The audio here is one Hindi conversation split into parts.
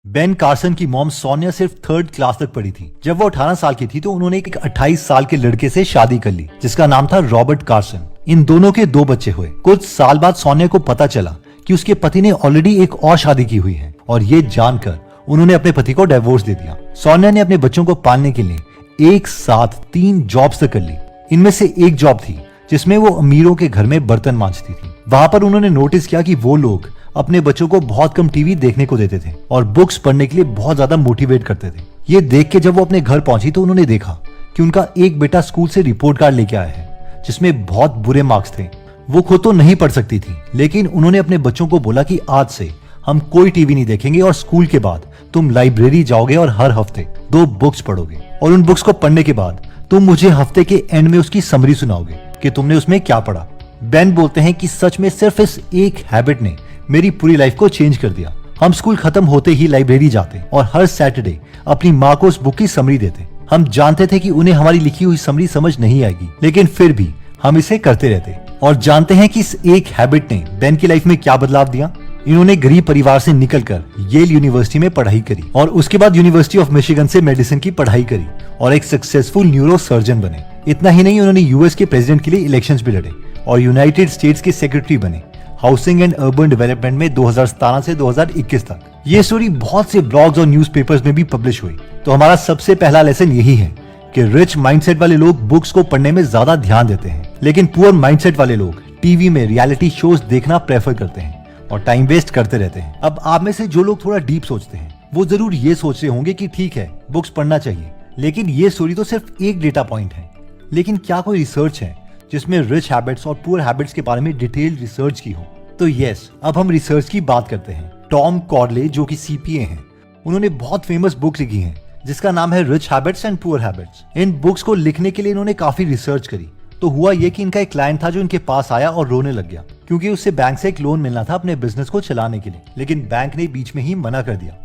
बेन कार्सन की मॉम सोनिया सिर्फ 3rd क्लास तक पढ़ी थी। जब वो 18 साल की थी तो उन्होंने एक 28 साल के लड़के से शादी कर ली जिसका नाम था रॉबर्ट कार्सन। इन दोनों के 2 बच्चे हुए। कुछ साल बाद सोनिया को पता चला कि उसके पति ने ऑलरेडी एक और शादी की हुई है और ये जानकर उन्होंने अपने पति को डिवोर्स दे दिया। सोनिया ने अपने बच्चों को पालने के लिए एक साथ 3 जॉब्स तक कर ली। इनमें से एक जॉब थी जिसमें वो अमीरों के घर में बर्तन मांजती थी। वहां पर उन्होंने नोटिस किया कि वो लोग अपने बच्चों को बहुत कम टीवी देखने को देते थे और बुक्स पढ़ने के लिए बहुत ज्यादा मोटिवेट करते थे। ये देख के जब वो अपने घर पहुंची तो उन्होंने देखा कि उनका एक बेटा स्कूल से रिपोर्ट कार्ड लेके आया है जिसमें बहुत बुरे मार्क्स थे। वो खुद तो नहीं पढ़ सकती थी, लेकिन उन्होंने अपने बच्चों को बोला कि आज से हम कोई टीवी नहीं देखेंगे और स्कूल के बाद तुम लाइब्रेरी जाओगे और हर हफ्ते 2 बुक्स पढ़ोगे और उन बुक्स को पढ़ने के बाद तुम मुझे हफ्ते के एंड में उसकी समरी सुनाओगे कि तुमने उसमें क्या पढ़ा। बेन बोलते हैं कि सच में सिर्फ इस एक हैबिट ने मेरी पूरी लाइफ को चेंज कर दिया। हम स्कूल खत्म होते ही लाइब्रेरी जाते और हर सैटरडे अपनी माँ को उस बुक की समरी देते। हम जानते थे कि उन्हें हमारी लिखी हुई समरी समझ नहीं आएगी, लेकिन फिर भी हम इसे करते रहते और जानते हैं कि इस एक हैबिट ने बेन की लाइफ में क्या बदलाव दिया। इन्होंने गरीब परिवार से निकलकर येल यूनिवर्सिटी में पढ़ाई करी और उसके बाद यूनिवर्सिटी ऑफ मिशिगन से मेडिसिन की पढ़ाई करी और एक सक्सेसफुल न्यूरो सर्जन बने। इतना ही नहीं, उन्होंने यूएस के प्रेसिडेंट के लिए इलेक्शंस भी लड़े और यूनाइटेड स्टेट्स के सेक्रेटरी बने हाउसिंग एंड अर्बन डेवलपमेंट में 2017 से 2021 तक। ये स्टोरी बहुत से ब्लॉग्स और न्यूज़पेपर्स में भी पब्लिश हुई। तो हमारा सबसे पहला लेसन यही है कि रिच माइंडसेट वाले लोग बुक्स को पढ़ने में ज्यादा ध्यान देते हैं, लेकिन पुअर माइंडसेट वाले लोग टीवी में रियलिटी शोज देखना प्रेफर करते हैं और टाइम वेस्ट करते रहते हैं। अब आप में से जो लोग थोड़ा डीप सोचते हैं वो जरूर ये सोच रहे होंगे कि ठीक है, बुक्स पढ़ना चाहिए, लेकिन ये स्टोरी तो सिर्फ एक डेटा पॉइंट है। लेकिन क्या कोई रिसर्च है जिसमें रिच हैबिट्स और पुअर हैबिट्स के बारे में डिटेल्ड रिसर्च की हो? तो यस, अब हम रिसर्च की बात करते हैं। टॉम कॉर्ले जो कि सीपीए हैं, उन्होंने बहुत फेमस बुक लिखी है जिसका नाम है rich habits and poor habits. In books को लिखने के लिए इन्होंने काफी रिसर्च करी। तो हुआ ये कि इनका एक क्लाइंट था जो इनके पास आया और रोने लग गया क्योंकि उससे बैंक से एक लोन मिलना था अपने बिजनेस को चलाने के लिए, लेकिन बैंक ने बीच में ही मना कर दिया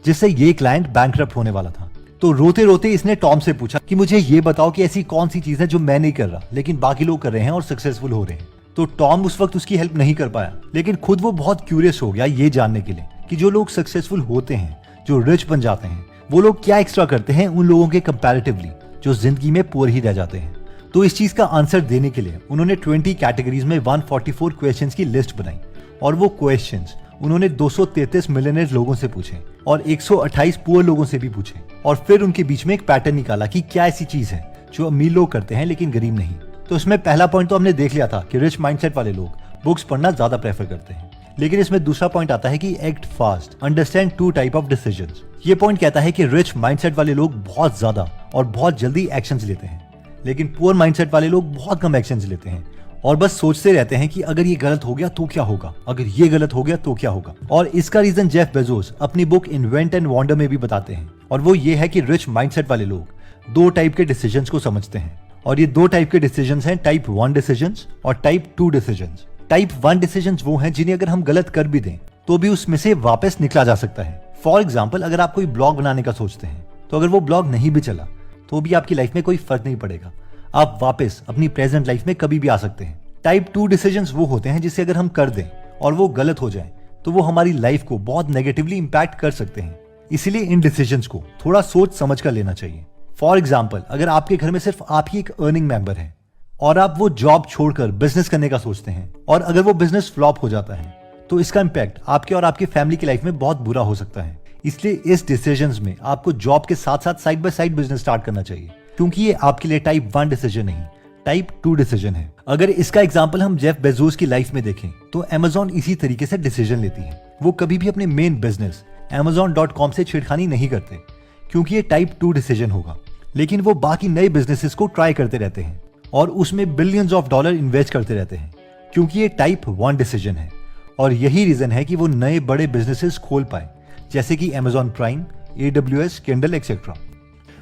जिससे ये क्लाइंट बैंकरप्ट होने वाला था। तो रोते रोते इसने टॉम से पूछा कि मुझे ये बताओ कि ऐसी कौन सी चीज है जो मैं नहीं कर रहा लेकिन बाकी लोग कर रहे हैं और सक्सेसफुल हो रहे हैं। तो टॉम उस वक्त उसकी हेल्प नहीं कर पाया, लेकिन खुद वो बहुत क्यूरियस हो गया ये जानने के लिए कि जो लोग सक्सेसफुल होते हैं, जो रिच बन जाते हैं, वो लोग क्या एक्स्ट्रा करते हैं उन लोगों के कंपैरेटिवली जो जिंदगी में पुअर ही रह जाते हैं। तो इस चीज का आंसर देने के लिए उन्होंने 20 कैटेगरीज में 144 क्वेश्चंस की लिस्ट बनाई और वो क्वेश्चंस उन्होंने 233 मिलियनेयर लोगों से पूछे और 128 पुअर लोगों से भी पूछे और फिर उनके बीच में एक पैटर्न निकाला कि क्या ऐसी चीज है जो अमीर लोग करते हैं लेकिन गरीब नहीं। तो इसमें पहला पॉइंट तो हमने देख लिया था कि रिच माइंडसेट वाले लोग बुक्स पढ़ना ज्यादा प्रेफर करते हैं, लेकिन इसमें दूसरा पॉइंट आता है कि act fast, understand 2 type of decisions. ये पॉइंट कहता है कि रिच माइंडसेट वाले लोग बहुत ज्यादा और बहुत जल्दी एक्शंस लेते हैं, लेकिन पुअर माइंडसेट वाले लोग बहुत कम एक्शंस लेते हैं और बस सोचते रहते हैं कि अगर ये गलत हो गया तो क्या होगा, अगर ये गलत हो गया तो क्या होगा। और इसका रीजन जेफ बेजोस अपनी बुक इन्वेंट एंड वंडर में भी बताते हैं और वो ये है कि रिच माइंडसेट वाले लोग 2 टाइप के डिसीजंस को समझते हैं और ये 2 टाइप के डिसीजंस हैं, टाइप 1 डिसीजंस और टाइप 2 डिसीजंस। टाइप 1 डिसीजंस वो हैं जिन्हें अगर हम गलत कर भी दें तो भी उसमें से वापस निकला जा सकता है। फॉर एग्जाम्पल, अगर आप कोई ब्लॉग बनाने का सोचते हैं तो अगर वो ब्लॉग नहीं भी चला तो भी आपकी लाइफ में कोई फर्क नहीं पड़ेगा, आप वापस अपनी प्रेजेंट लाइफ में कभी भी आ सकते हैं। टाइप 2 डिसीजंस वो होते हैं जिसे अगर हम कर दें और वो गलत हो जाए तो वो हमारी लाइफ को बहुत नेगेटिवली इंपैक्ट कर सकते हैं। इसीलिए इन डिसीजंस को थोड़ा सोच समझ कर लेना चाहिए। फॉर एग्जाम्पल, अगर आपके घर में सिर्फ आप ही एक अर्निंग मेंबर है और आप वो जॉब छोड़कर बिजनेस करने का सोचते हैं और अगर वो बिजनेस फ्लॉप हो जाता है तो इसका इंपैक्ट आपके और आपकी फैमिली की लाइफ में बहुत बुरा हो सकता है। इसलिए इस डिसीजंस में आपको जॉब के साथ साथ side by side business start करना चाहिए, क्योंकि ये आपके लिए टाइप 1 डिसीजन नहीं, टाइप 2 डिसीजन है। अगर इसका एग्जांपल हम जेफ बेजोस की लाइफ में देखें तो अमेज़न इसी तरीके से डिसीजन लेती है। वो कभी भी अपने मेन बिजनेस amazon.com से छेड़खानी नहीं करते क्योंकि ये टाइप 2 डिसीजन होगा, लेकिन वो बाकी नए बिजनेसेस को ट्राई करते रहते हैं और उसमें बिलियंस ऑफ डॉलर इन्वेस्ट करते रहते हैं क्योंकि ये टाइप 1 डिसीजन है। और यही रीजन है कि वो नए बड़े बिजनेसेस खोल पाए, जैसे कि Amazon Prime, AWS, Kindle, etc.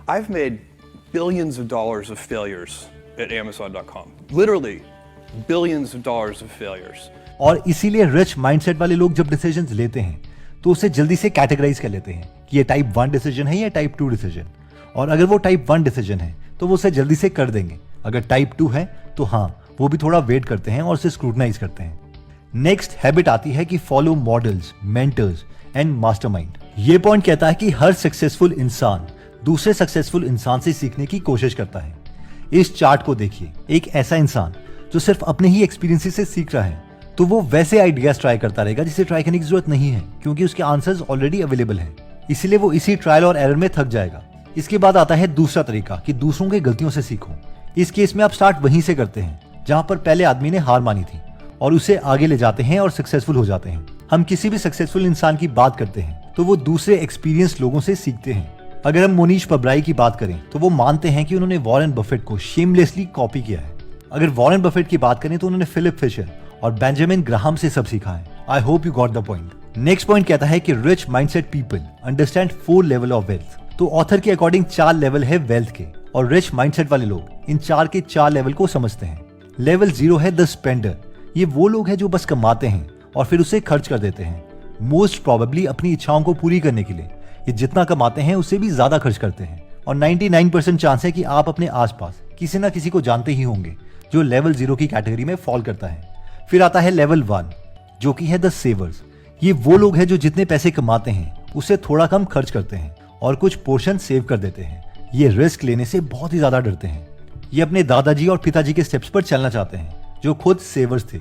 I've made billions of dollars of failures at Amazon.com. Literally billions of dollars of failures. और इसीलिए रिच माइंडसेट वाले लोग जब डिसीजंस लेते हैं तो उसे जल्दी से कैटेगराइज कर लेते हैं कि ये टाइप 1 डिसीजन है या टाइप 2 डिसीजन। और अगर वो टाइप 1 डिसीजन है तो वो उसे जल्दी से कर देंगे, अगर टाइप 2 है तो हाँ, वो भी थोड़ा वेट करते हैं और उसे स्क्रूटनाइज करते हैं। नेक्स्ट हैबिट आती है कि follow models, mentors and mastermind. ये पॉइंट कहता है कि हर सक्सेसफुल इंसान दूसरे सक्सेसफुल इंसान से सीखने की कोशिश करता है। इस चार्ट को देखिए, एक ऐसा इंसान जो सिर्फ अपने ही एक्सपीरियंसेस से सीख रहा है तो वो वैसे आइडियाज ट्राई करता रहेगा जिसे ट्राई करने की जरूरत नहीं है, क्योंकि उसके आंसर्स ऑलरेडी अवेलेबल हैं। इसीलिए वो इसी ट्रायल और एरर में थक जाएगा। इसके बाद आता है दूसरा तरीका कि दूसरों की गलतियों से सीखो। इस केस में आप स्टार्ट वहीं से करते हैं जहां पर पहले आदमी ने हार मानी थी और उसे आगे ले जाते हैं और सक्सेसफुल हो जाते हैं। हम किसी भी सक्सेसफुल इंसान की बात करते हैं तो वो दूसरे एक्सपीरियंस लोगों से सीखते हैं। अगर हम मोनीश पब्राई की बात करें तो वो मानते हैं कि उन्होंने वॉरेन बफेट को शेमलेसली कॉपी किया है। अगर वॉरेन बफेट की बात करें तो उन्होंने फिलिप फिशर और बेंजामिन ग्राहम से सब सीखा है। I hope you got the point. Next point कहता है कि rich mindset people understand 4 level of wealth. तो ऑथर के अकॉर्डिंग 4 लेवल है वेल्थ के, और रिच माइंडसेट वाले लोग इन 4 के 4 लेवल को समझते हैं। लेवल 0 है द स्पेंडर। ये वो लोग हैं जो बस कमाते हैं और फिर उसे खर्च कर देते हैं। मोस्ट प्रोबेबली अपनी इच्छाओं को पूरी करने के लिए ये जितना कमाते हैं उससे भी ज्यादा खर्च करते हैं। और 99% चांस है कि आप अपने आसपास किसी ना किसी को जानते ही होंगे जो लेवल 0 की कैटेगरी में फॉल करता है। फिर आता है लेवल 1 जो कि है द सेवर्स। ये वो लोग हैं जो जितने पैसे कमाते हैं उससे थोड़ा कम खर्च करते हैं और कुछ पोर्शन सेव कर देते हैं। ये रिस्क लेने से बहुत ही ज्यादा डरते हैं। ये अपने दादाजी और पिताजी के स्टेप्स पर चलना चाहते हैं जो खुद सेवर्स थे।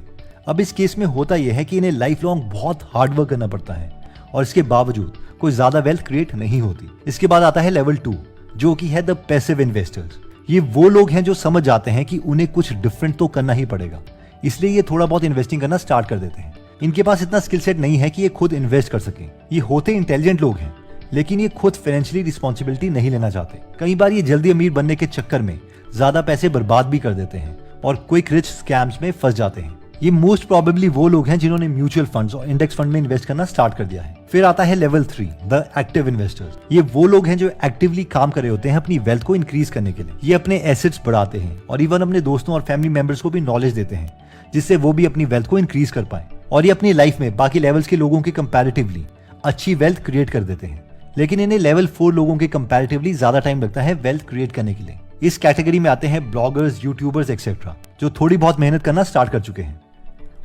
अब इस केस में होता यह है कि इन्हें लाइफ लॉन्ग बहुत हार्ड वर्क करना पड़ता है और इसके बावजूद कोई ज्यादा वेल्थ क्रिएट नहीं होती। इसके बाद आता है लेवल 2 जो कि है द पैसिव इन्वेस्टर्स। ये वो लोग हैं जो समझ जाते हैं कि उन्हें कुछ डिफरेंट तो करना ही पड़ेगा, इसलिए ये थोड़ा बहुत इन्वेस्टिंग करना स्टार्ट कर देते हैं। इनके पास इतना स्किल सेट नहीं है कि ये खुद इन्वेस्ट कर सकें। ये होते इंटेलिजेंट लोग हैं लेकिन ये खुद फाइनेंशियली रिस्पॉन्सिबिलिटी नहीं लेना चाहते। कई बार ये जल्दी अमीर बनने के चक्कर में ज्यादा पैसे बर्बाद भी कर देते हैं और क्विक रिच स्कैम्स में फंस जाते हैं। ये मोस्ट प्रोबेबली वो लोग हैं जिन्होंने म्यूचुअल फंड्स और इंडेक्स फंड में इन्वेस्ट करना स्टार्ट कर दिया है। फिर आता है लेवल 3 द एक्टिव इन्वेस्टर्स। ये वो लोग हैं जो एक्टिवली काम कर रहे होते हैं अपनी वेल्थ को इंक्रीज करने के लिए। ये अपने एसेट्स बढ़ाते हैं और इवन अपने दोस्तों और फैमिली मेंबर्स को भी नॉलेज देते हैं जिससे वो भी अपनी वेल्थ को इंक्रीज कर पाए और ये अपनी लाइफ में बाकी लेवल्स के लोगों के कंपैरेटिवली अच्छी वेल्थ क्रिएट कर देते हैं। लेकिन इन्हें लेवल 4 लोगों के कंपैरेटिवली ज्यादा टाइम लगता है वेल्थ क्रिएट करने के लिए। इस कैटेगरी में आते हैं ब्लॉगर्स, यूट्यूबर्स एक्सेट्रा जो थोड़ी बहुत मेहनत करना स्टार्ट कर चुके हैं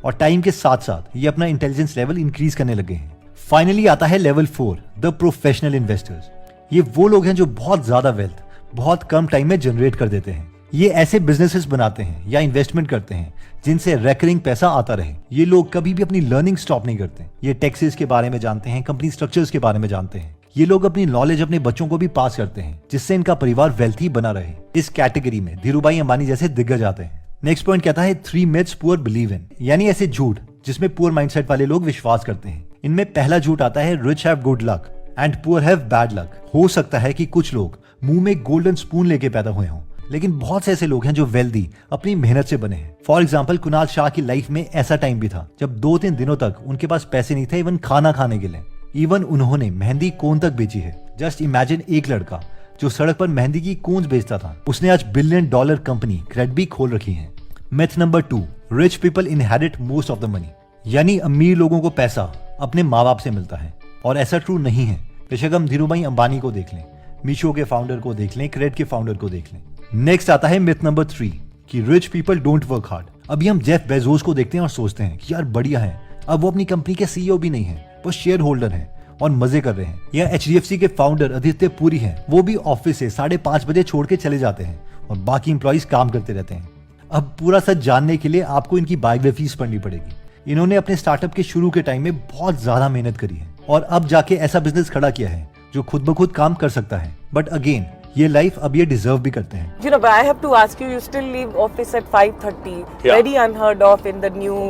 और टाइम के साथ साथ ये अपना इंटेलिजेंस लेवल इंक्रीज करने लगे हैं। फाइनली आता है लेवल 4 द प्रोफेशनल इन्वेस्टर्स। ये वो लोग हैं जो बहुत ज्यादा वेल्थ बहुत कम टाइम में जनरेट कर देते हैं। ये ऐसे बिजनेसेस बनाते हैं या इन्वेस्टमेंट करते हैं जिनसे रेकरिंग पैसा आता रहे। ये लोग कभी भी अपनी लर्निंग स्टॉप नहीं करते। ये टैक्सेस के बारे में जानते हैं, कंपनी स्ट्रक्चर्स के बारे में जानते हैं। ये लोग अपनी नॉलेज अपने बच्चों को भी पास करते हैं जिससे इनका परिवार वेल्थी बना रहे। इस कैटेगरी में धीरूभाई अंबानी जैसे दिग्गज आते हैं। नेक्स्ट पॉइंट कहता है 3 myths पुअर बिलीव इन, यानी ऐसे झूठ जिसमें पुअर माइंडसेट वाले लोग विश्वास करते हैं। इनमें पहला झूठ आता है rich have good luck and poor have bad luck. हो सकता है कि कुछ लोग मुंह में गोल्डन स्पून लेके पैदा हुए हों, लेकिन बहुत से ऐसे लोग हैं जो वेल्दी अपनी मेहनत से बने हैं। फॉर एग्जाम्पल कुणाल शाह की लाइफ में ऐसा टाइम भी था जब 2-3 दिनों तक उनके पास पैसे नहीं थे इवन खाना खाने के लिए। इवन उन्होंने मेहंदी कोन तक बेची है। जस्ट इमेजिन, एक लड़का जो सड़क पर मेहंदी की कोन्स बेचता था उसने आज $1 बिलियन कंपनी क्रेड भी खोल रखी है। Myth number 2 rich people inherit most of the money, यानी अमीर लोगों को पैसा अपने माँ बाप से मिलता है और ऐसा ट्रू नहीं है। बेशक हम धीरूभाई अंबानी को देख लें, मीशो के फाउंडर को देख लें, क्रेड के फाउंडर को देख लें। नेक्स्ट आता है मिथ नंबर 3 कि rich people don't work hard. अभी हम जेफ बेजोस को देखते हैं और सोचते हैं कि यार बढ़िया है, अब वो अपनी कंपनी के सीईओ भी नहीं है, वो शेयर होल्डर है और मजे कर रहे हैं। या HDFC के फाउंडर आदित्य पुरी हैं, वो भी ऑफिस से 5:30 बजे छोड़ के चले जाते हैं और बाकी एम्प्लॉइज काम करते रहते हैं। अब पूरा सच जानने के लिए आपको इनकी बायोग्राफीज पढ़नी पड़ेगी। इन्होंने अपने स्टार्टअप के शुरू के टाइम में बहुत ज्यादा मेहनत करी है और अब जाके ऐसा बिजनेस खड़ा किया है जो खुद ब खुद काम कर सकता है। बट अगेन ये लाइफ अब ये डिजर्व भी करते हैं। You know, but I have to ask you, you still leave office at 5:30. Yeah. Very unheard of in the new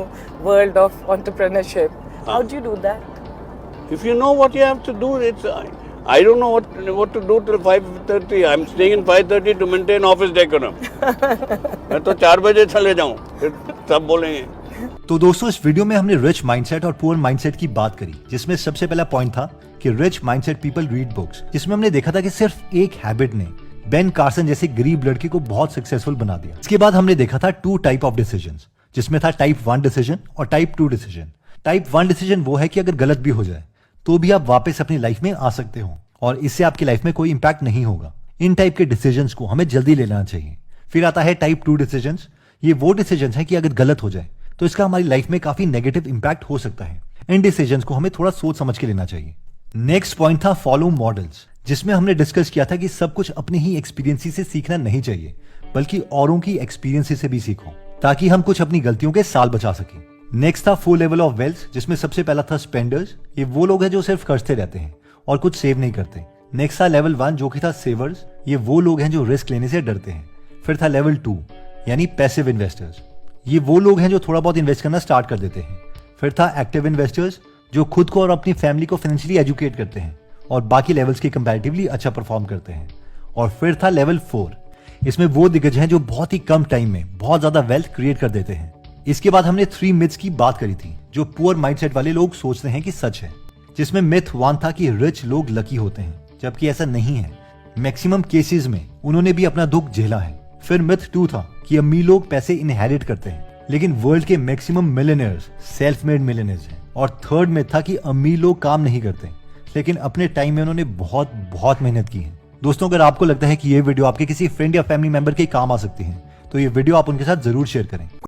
world of entrepreneurship. How do you do that? If you know what you have to do, it's. I don't know what to do till 5:30. I'm staying in 5:30 to maintain office decorum. मैं तो 4 बजे चले जाऊँ, फिर सब बोलेंगे। तो दोस्तों इस वीडियो में हमने रिच माइंडसेट और पुअर माइंडसेट की बात करी, जिसमें सबसे पहला पॉइंट था कि rich mindset people read books, जिसमें हमने देखा था कि सिर्फ एक हैबिट ने बेन कार्सन जैसे गरीब लड़के को बहुत सक्सेसफुल बना दिया। इसके बाद हमने देखा था 2 टाइप ऑफ डिसीजंस, जिसमें था टाइप 1 डिसीजन और टाइप 2 डिसीजन। टाइप 1 डिसीजन वो है कि अगर गलत भी हो जाए तो भी आप वापस अपनी लाइफ में आ सकते हो और इससे आपकी लाइफ में कोई इंपैक्ट नहीं होगा। इन टाइप के डिसीजंस को हमें जल्दी ले लेना चाहिए। फिर आता है टाइप 2 डिसीजंस। ये वो डिसीजंस है कि अगर गलत हो जाए तो इसका हमारी लाइफ में काफी नेगेटिव इंपैक्ट हो सकता है इन डिसीजंस को हमें थोड़ा सोच समझ के लेना चाहिए। नेक्स्ट पॉइंट था फॉलो मॉडल्स, जिसमें हमने डिस्कस किया था कि सब कुछ अपने ही एक्सपीरियंस से सीखना नहीं चाहिए, बल्कि औरों की एक्सपीरियंस से भी सीखो, ताकि हम कुछ अपनी गलतियों के साल बचा सकें। नेक्स्ट था 4 लेवल ऑफ वेल्थ, जिसमें सबसे पहला था स्पेंडर्स। ये वो लोग हैं जो सिर्फ खर्चते रहते हैं और कुछ सेव नहीं करते। नेक्स्ट था लेवल 1, जो कि था सेवर्स। ये वो लोग हैं जो रिस्क लेने से डरते हैं। फिर था लेवल 2, यानी पैसिव इन्वेस्टर्स। ये वो लोग हैं जो थोड़ा बहुत इन्वेस्ट करना स्टार्ट कर देते हैं। फिर था एक्टिव इन्वेस्टर्स, जो खुद को और अपनी फैमिली को फाइनेंशियली एजुकेट करते हैं और बाकी लेवल्स के कंपैरेटिवली अच्छा परफॉर्म करते हैं। और फिर था लेवल 4, इसमें वो दिग्गज हैं जो बहुत ही कम टाइम में बहुत ज्यादा वेल्थ क्रिएट कर देते हैं। इसके बाद हमने 3 मिथ्स की बात करी थी, जो पुअर माइंडसेट वाले लोग सोचते हैं कि सच है, जिसमें मिथ 1 था कि रिच लोग लकी होते हैं, जबकि ऐसा नहीं है। मैक्सिमम केसेस में उन्होंने भी अपना दुख झेला है। फिर मिथ 2 था कि अमीर लोग पैसे इनहेरिट करते हैं, लेकिन वर्ल्ड के maximum millionaires self made millionaires हैं। और थर्ड मिथ था कि अमीर लोग काम नहीं करते, लेकिन अपने टाइम में उन्होंने बहुत बहुत मेहनत की है। दोस्तों, अगर आपको लगता है कि ये वीडियो आपके किसी फ्रेंड या फैमिली मेंबर के काम आ सकती है, तो ये वीडियो आप उनके साथ जरूर शेयर करें।